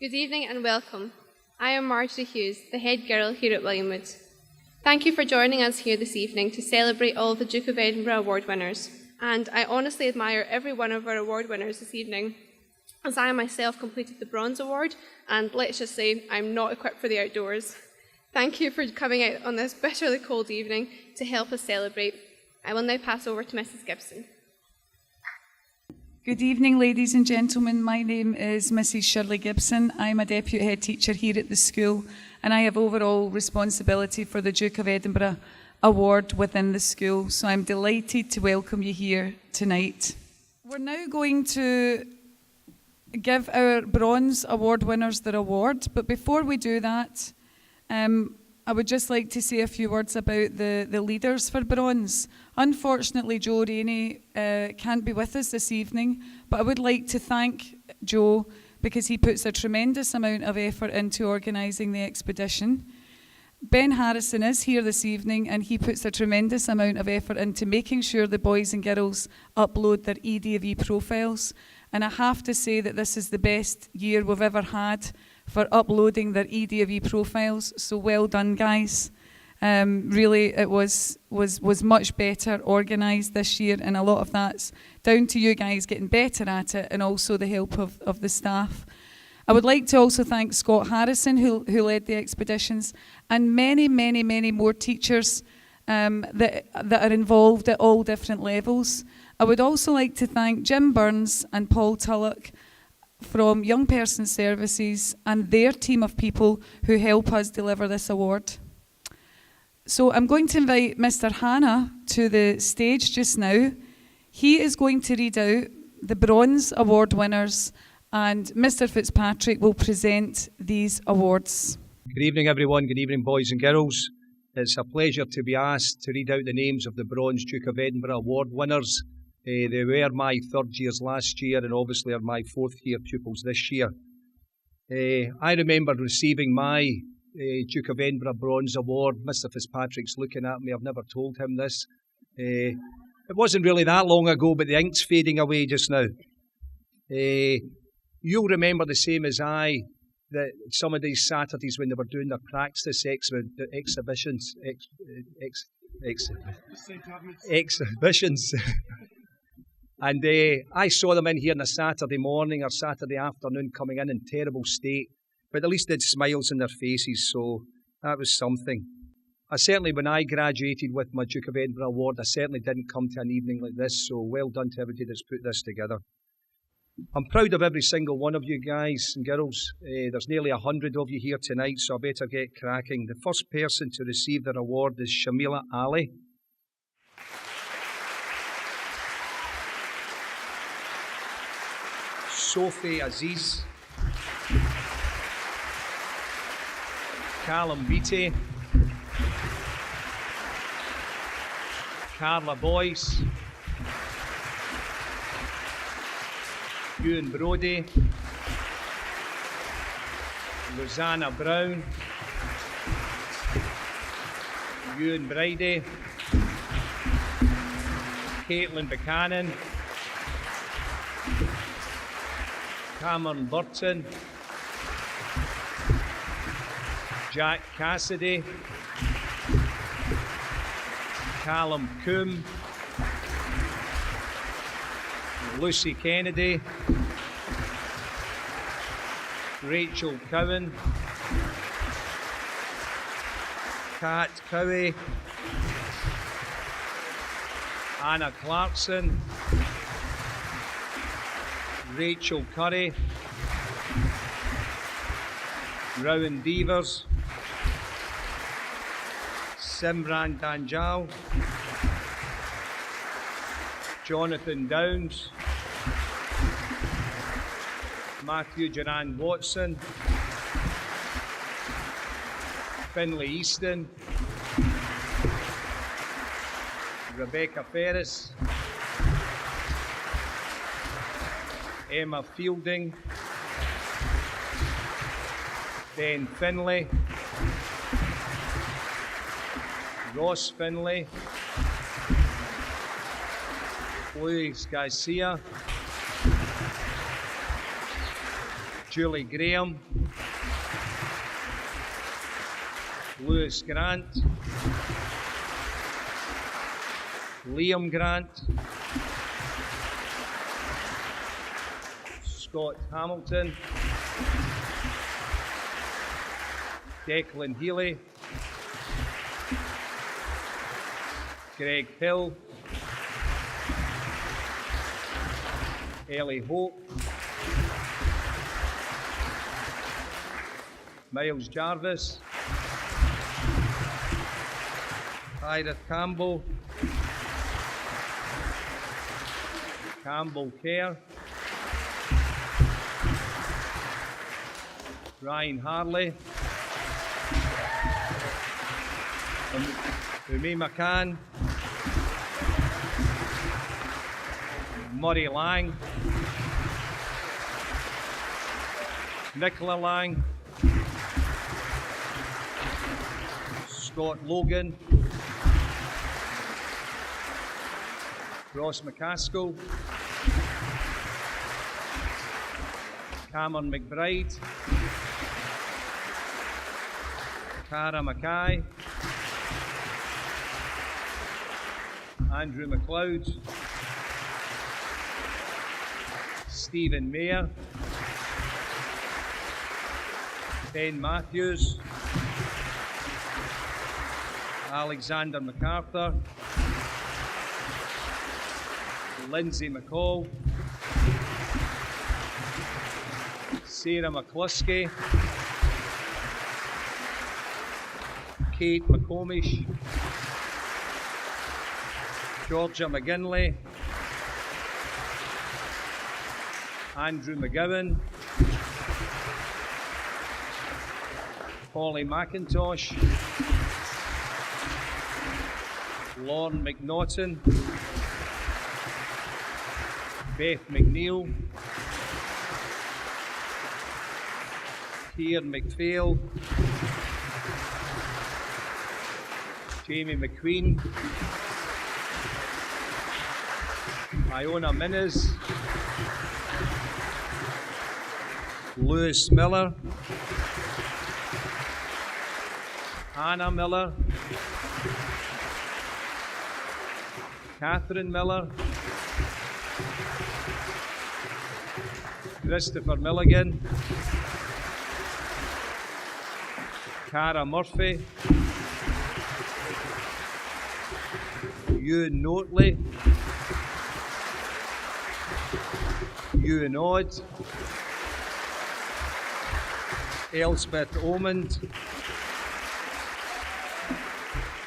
Good evening and welcome. I am Marjorie Hughes, the head girl here at Williamwood. Thank you for joining us here this evening to celebrate all the Duke of Edinburgh Award winners. And I honestly admire every one of our award winners this evening, as I myself completed the Bronze Award, and let's just say I'm not equipped for the outdoors. Thank you for coming out on this bitterly cold evening to help us celebrate. I will now pass over to Mrs. Gibson. Good evening, ladies and gentlemen. My name is Mrs. Shirley Gibson. I'm a deputy head teacher here at the school, and I have overall responsibility for the Duke of Edinburgh Award within the school. So I'm delighted to welcome you here tonight. We're now going to give our Bronze Award winners their award, but before we do that, I would just like to say a few words about the leaders for Bronze. Unfortunately, Joe Rainey can't be with us this evening, but I would like to thank Joe because he puts a tremendous amount of effort into organising the expedition. Ben Harrison is here this evening, and he puts a tremendous amount of effort into making sure the boys and girls upload their EDV profiles. And I have to say that this is the best year we've ever had for uploading their EDV profiles. So well done, guys. Really, it was much better organised this year, and a lot of that's down to you guys getting better at it, and also the help of the staff. I would like to also thank Scott Harrison, who led the expeditions, and many more teachers that are involved at all different levels. I would also like to thank Jim Burns and Paul Tulloch from Young Person Services and their team of people who help us deliver this award. So I'm going to invite Mr. Hanna to the stage just now. He is going to read out the Bronze Award winners, and Mr. Fitzpatrick will present these awards. Good evening, everyone. Good evening, boys and girls. It's a pleasure to be asked to read out the names of the Bronze Duke of Edinburgh Award winners. They were my third years last year and obviously are my fourth year pupils this year. I remember receiving my Duke of Edinburgh Bronze Award. Mr. Fitzpatrick's looking at me. I've never told him this. It wasn't really that long ago, but the ink's fading away just now. You'll remember the same as I that some of these Saturdays when they were doing their practice exhibitions, and I saw them in here on a Saturday morning or Saturday afternoon coming in terrible state, but at least they had smiles on their faces, so that was something. I certainly, when I graduated with my Duke of Edinburgh Award, I certainly didn't come to an evening like this, so well done to everybody that's put this together. I'm proud of every single one of you guys and girls. There's nearly 100 of you here tonight, so I better get cracking. The first person to receive their award is Shamila Ali. Sophie Aziz. Callum Beattie. Carla Boyce. Ewan Brodie, Rosanna Brown, Ewan Bridie, Caitlin Buchanan, Cameron Burton, Jack Cassidy, Callum Coombe, Lucy Kennedy, Rachel Cowan, Kat Cowie, Anna Clarkson, Rachel Curry, Rowan Devers, Simran Danjal, Jonathan Downs, Matthew Duran Watson, Finlay Easton, Rebecca Ferris, Emma Fielding, Ben Finlay, Ross Finlay, Luis Garcia, Julie Graham, Lewis Grant, Liam Grant, Scott Hamilton, Declan Healy, Greg Hill, Ellie Hope, Miles Jarvis, Ira Campbell, Campbell Kerr, Ryan Harley, Umi McCann, Murray Lang, Nicola Lang, Scott Logan, Ross McCaskill, Cameron McBride, Cara Mackay, Andrew McLeod, Stephen Mayer, Ben Matthews, Alexander MacArthur, Lindsay McCall, Sarah McCluskey, Kate McComish, Georgia McGinley, Andrew McGowan, Holly McIntosh, Lorne McNaughton, Beth McNeil, Kieran McPhail, Jamie McQueen, Iona Minnes, Lewis Miller, Hannah Miller, Catherine Miller, Christopher Milligan, Cara Murphy, Ewan Notley, Ewan Odd, Elspeth Omond,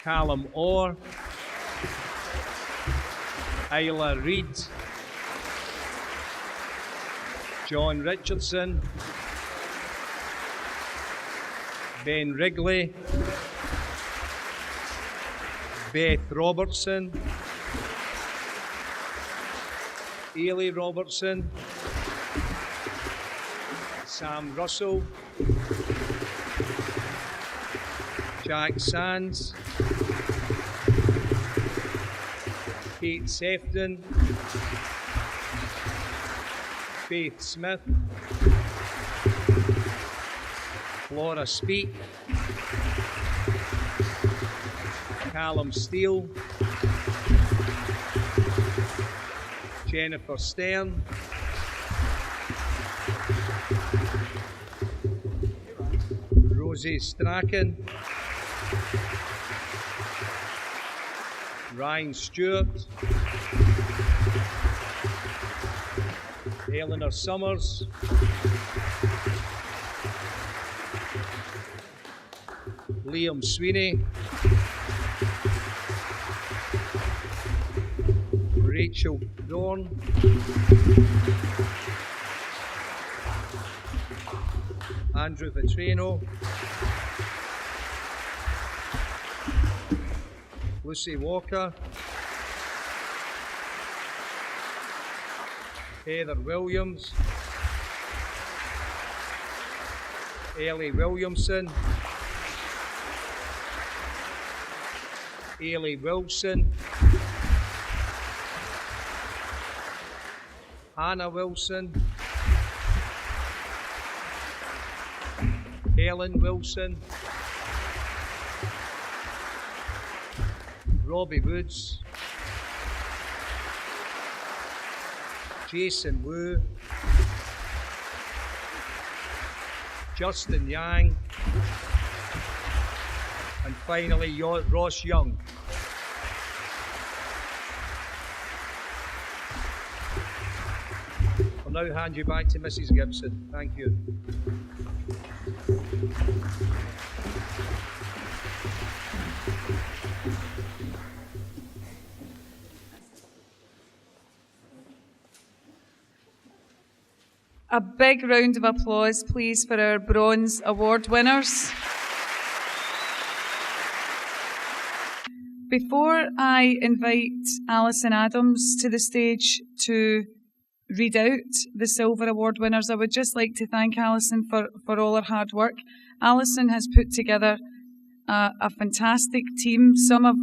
Callum Orr, Isla Reid, John Richardson, Ben Wrigley, Beth Robertson, Ailey Robertson, Sam Russell, Jack Sands, Kate Sefton, Faith Smith, Flora Speak, Callum Steele, Jennifer Stern, Rosie Strachan, Ryan Stewart, Eleanor Summers, Liam Sweeney, Rachel Dorn, Andrew Vetrano, Lucy Walker, Heather Williams, Ellie Williamson, Ailey Wilson, Hannah Wilson, Helen Wilson, Robbie Woods, Jason Wu, Justin Yang, and finally Ross Young. I'll now hand you back to Mrs. Gibson. Thank you. A big round of applause, please, for our Bronze Award winners. Before I invite Alison Adams to the stage to read out the Silver Award winners, I would just like to thank Alison for all her hard work. Alison has put together a fantastic team. Some of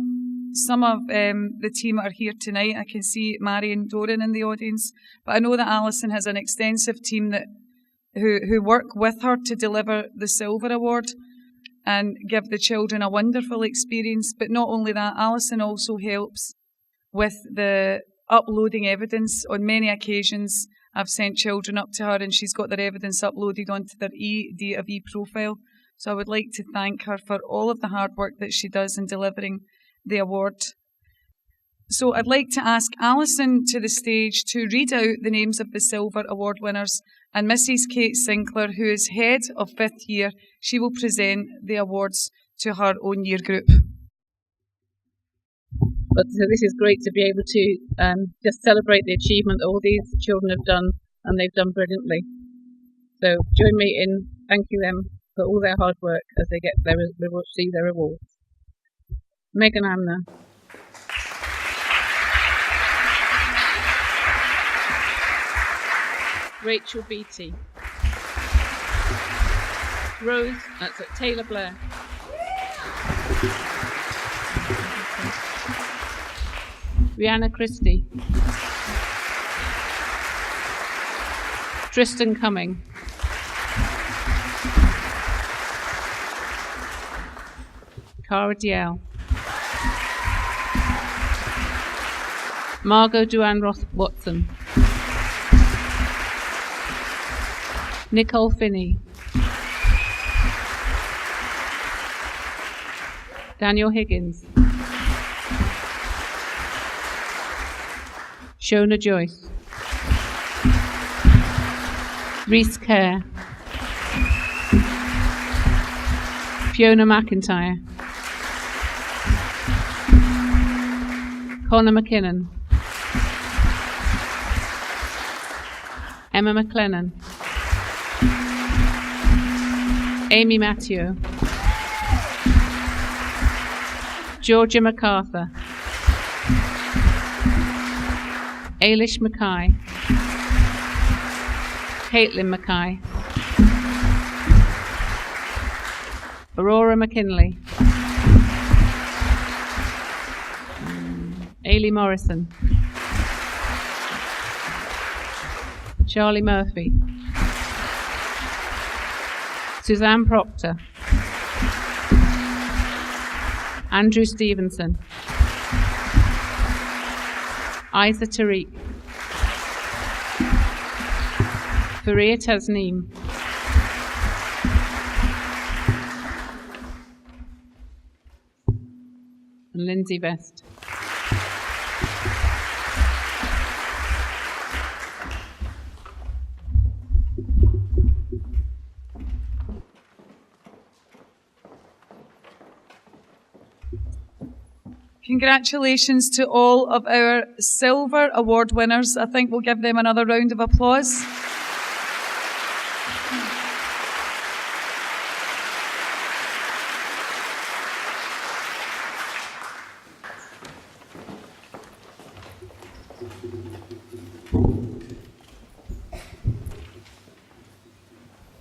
the team are here tonight. I can see Mary and Doran in the audience, but I know that Alison has an extensive team who work with her to deliver the Silver Award and give the children a wonderful experience. But not only that, Alison also helps with the uploading evidence. On many occasions, I've sent children up to her and she's got their evidence uploaded onto their D of E profile. So I would like to thank her for all of the hard work that she does in delivering the award. So I'd like to ask Alison to the stage to read out the names of the Silver Award winners, and Mrs. Kate Sinclair, who is head of 5th year, she will present the awards to her own year group. But so this is great to be able to just celebrate the achievement that all these children have done, and they've done brilliantly. So join me in thanking them for all their hard work as they get receive their awards. Megan Amner, Rachel Beattie, Rose, that's it, Taylor Blair, Rihanna Christie, Tristan Cumming, Cara Diel, Margot Duan Watson, Nicole Finney, Daniel Higgins, Shona Joyce, Reese Kerr, Fiona McIntyre, Connor McKinnon, Emma McLennan, Amy Mathieu, Georgia MacArthur, Ailish Mackay, Caitlin Mackay, Aurora McKinley, Ailey Morrison, Charlie Murphy, Suzanne Proctor, Andrew Stevenson, Isa Tariq, Faria Tasneem, and Lindsay Best. Congratulations to all of our Silver Award winners. I think we'll give them another round of applause.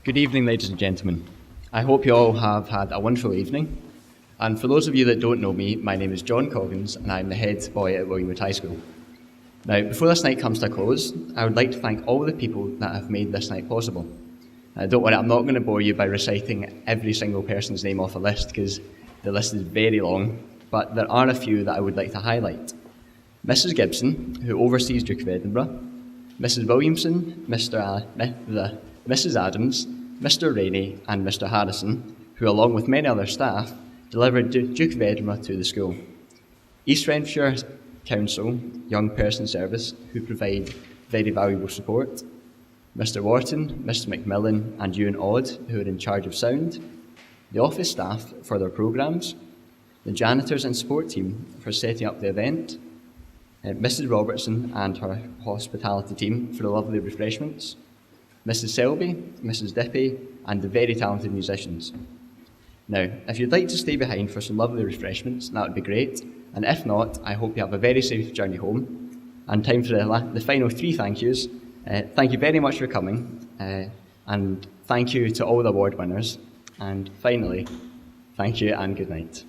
Good evening, ladies and gentlemen. I hope you all have had a wonderful evening. And for those of you that don't know me, my name is John Coggins and I'm the head boy at Williamwood High School. Now, before this night comes to a close, I would like to thank all the people that have made this night possible. Don't worry, I'm not going to bore you by reciting every single person's name off a list because the list is very long, but there are a few that I would like to highlight. Mrs. Gibson, who oversees Duke of Edinburgh, Mrs. Williamson, Mrs. Adams, Mr. Rainey and Mr. Harrison, who along with many other staff delivered Duke of Edinburgh to the school. East Renfrewshire Council Young Person Service, who provide very valuable support. Mr. Wharton, Mr. McMillan and Ewan Odd, who are in charge of sound. The office staff for their programmes. The janitors and support team for setting up the event. Mrs. Robertson and her hospitality team for the lovely refreshments. Mrs. Selby, Mrs. Dippy and the very talented musicians. Now, if you'd like to stay behind for some lovely refreshments, that would be great. And if not, I hope you have a very safe journey home. And time for the final 3 thank yous. Thank you very much for coming. And thank you to all the award winners. And finally, thank you and good night.